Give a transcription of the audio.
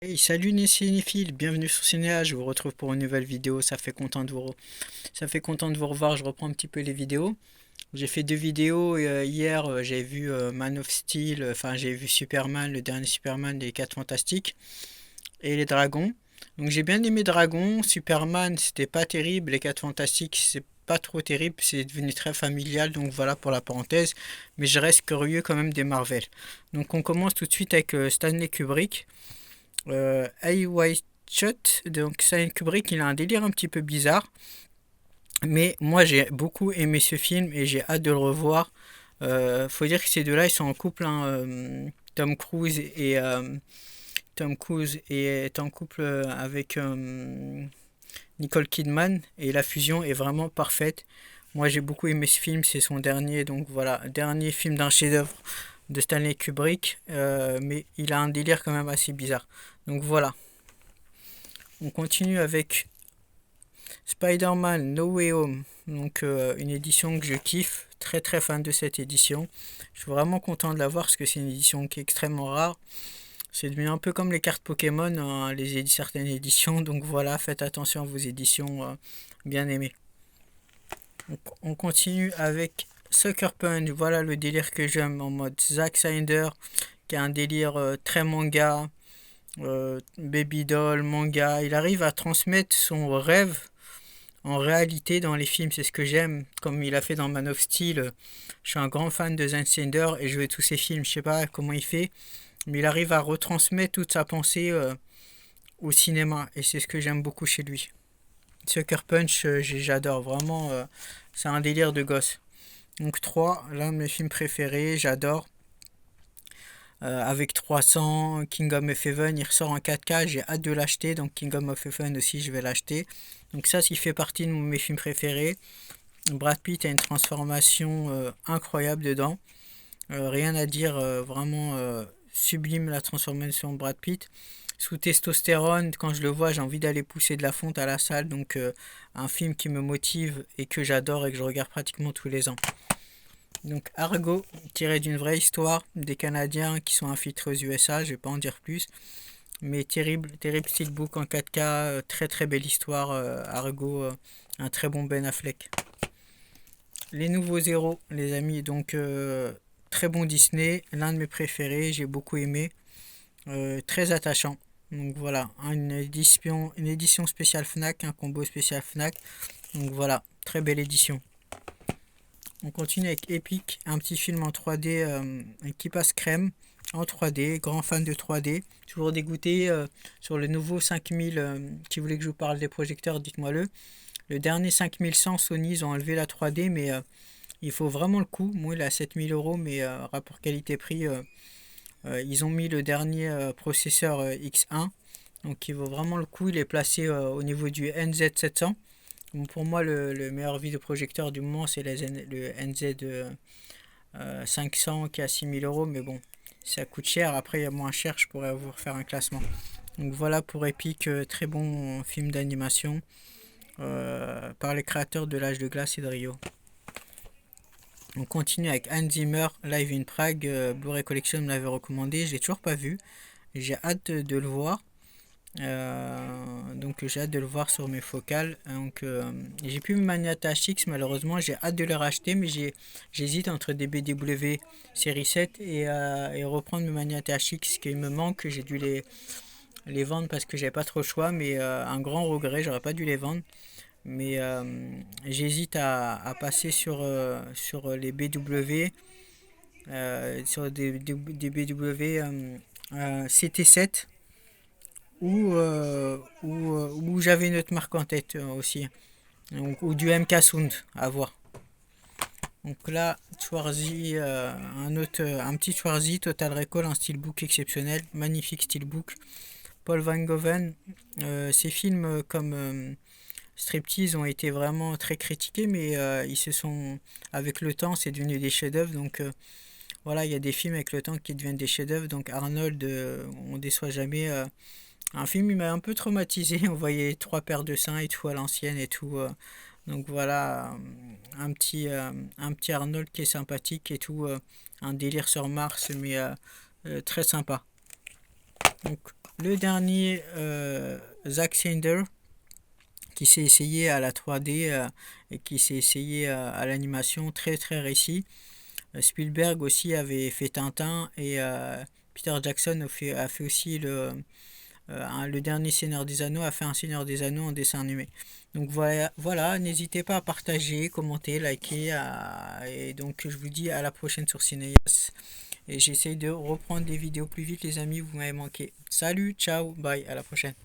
Hey, salut les cinéphiles, bienvenue sur Cinéa, je vous retrouve pour une nouvelle vidéo, ça fait content de vous revoir, je reprends un petit peu les vidéos. J'ai fait deux vidéos hier, j'ai vu Man of Steel, enfin j'ai vu Superman, le dernier Superman des 4 Fantastiques, et les Dragons. Donc j'ai bien aimé Dragon, Superman c'était pas terrible, les 4 Fantastiques c'est pas trop terrible, c'est devenu très familial, donc voilà pour la parenthèse, mais je reste curieux quand même des Marvel. Donc on commence tout de suite avec Stanley Kubrick. Eye Wide Shut, donc Stanley Kubrick, il a un délire un petit peu bizarre, mais moi j'ai beaucoup aimé ce film et j'ai hâte de le revoir. Faut dire que ces deux-là, ils sont en couple, hein, Tom Cruise est en couple avec Nicole Kidman et la fusion est vraiment parfaite. Moi j'ai beaucoup aimé ce film, c'est son dernier, donc voilà, dernier film d'un chef-d'œuvre de Stanley Kubrick, mais il a un délire quand même assez bizarre. Donc voilà, on continue avec Spider-Man No Way Home, donc une édition que je kiffe, très très fan de cette édition. Je suis vraiment content de l'avoir parce que c'est une édition qui est extrêmement rare. C'est devenu un peu comme les cartes Pokémon, hein, certaines éditions, donc voilà, faites attention à vos éditions bien aimées. On continue avec Sucker Punch, voilà le délire que j'aime en mode Zack Snyder, qui a un délire très manga, baby doll, manga. Il arrive à transmettre son rêve en réalité dans les films, c'est ce que j'aime, comme il a fait dans Man of Steel. Je suis un grand fan de Zack Snyder et je veux tous ses films. Je sais pas comment il fait, mais il arrive à retransmettre toute sa pensée au cinéma et c'est ce que j'aime beaucoup chez lui. Sucker Punch, j'adore vraiment, c'est un délire de gosse. Donc 3, l'un de mes films préférés, j'adore. Avec 300, Kingdom of Heaven, il ressort en 4K, j'ai hâte de l'acheter, donc Kingdom of Heaven aussi je vais l'acheter. Donc ça, il fait partie de mes films préférés. Brad Pitt a une transformation incroyable dedans. Rien à dire, vraiment sublime la transformation de Brad Pitt. Sous testostérone, quand je le vois, j'ai envie d'aller pousser de la fonte à la salle. Donc un film qui me motive et que j'adore et que je regarde pratiquement tous les ans. Donc Argo, tiré d'une vraie histoire des Canadiens qui sont infiltrés aux USA, je vais pas en dire plus. Mais terrible, terrible steelbook en 4K, très très belle histoire, Argo, un très bon Ben Affleck. Les nouveaux héros, les amis, donc très bon Disney, l'un de mes préférés, j'ai beaucoup aimé, très attachant. Donc voilà, une édition spéciale Fnac, un combo spécial Fnac. Donc voilà, très belle édition. On continue avec Epic, un petit film en 3D qui passe crème en 3D, grand fan de 3D. Toujours dégoûté sur le nouveau 5000 qui voulait que je vous parle des projecteurs, dites-moi-le. Le dernier 5100 Sony, ils ont enlevé la 3D, mais il faut vraiment le coup. Moi, il est à 7000 euros, mais rapport qualité-prix, ils ont mis le dernier processeur X1, donc il vaut vraiment le coup. Il est placé au niveau du NZ700. Bon, pour moi, le meilleur vidéoprojecteur du moment, c'est le NZ 500 qui est à 6000 euros, mais bon, ça coûte cher. Après, il y a moins cher, je pourrais vous refaire un classement. Donc voilà pour Epic, très bon film d'animation par les créateurs de l'âge de glace et de Rio. On continue avec Hans Zimmer, Live in Prague, Blu-ray Collection me l'avait recommandé, je l'ai toujours pas vu, j'ai hâte de le voir. Donc j'ai hâte de le voir sur mes focales. Donc j'ai plus mes Magnata HX malheureusement, j'ai hâte de le racheter, mais j'hésite entre des BW série 7 et reprendre mes Magnata HX qui me manque. J'ai dû les vendre parce que j'avais pas trop le choix, mais un grand regret, j'aurais pas dû les vendre. Mais j'hésite à passer sur les BW, sur des BW CT7 ou j'avais une autre marque en tête aussi. Donc, ou du MK Sound à voir. Donc là, Schwarzy, un petit Schwarzy, Total Recall, un steelbook exceptionnel, magnifique steelbook. Paul Van Goven, ces films comme Striptease ont été vraiment très critiqués, mais ils se sont, avec le temps, c'est devenu des chefs-d'œuvre. Donc voilà, il y a des films avec le temps qui deviennent des chefs-d'œuvre. Donc Arnold, on déçoit jamais. Un film, il m'a un peu traumatisé. On voyait trois paires de seins et tout à l'ancienne et tout. Donc voilà, un petit Arnold qui est sympathique et tout. Un délire sur Mars, mais très sympa. Donc le dernier Zack Snyder qui s'est essayé à la 3D et qui s'est essayé à l'animation, très très réussi. Spielberg aussi avait fait Tintin et Peter Jackson a fait aussi le dernier Seigneur des Anneaux, a fait un Seigneur des Anneaux en dessin animé. Donc voilà, n'hésitez pas à partager, commenter, liker. Et donc je vous dis à la prochaine sur Cinéas. Et j'essaie de reprendre les vidéos plus vite les amis, vous m'avez manqué. Salut, ciao, bye, à la prochaine.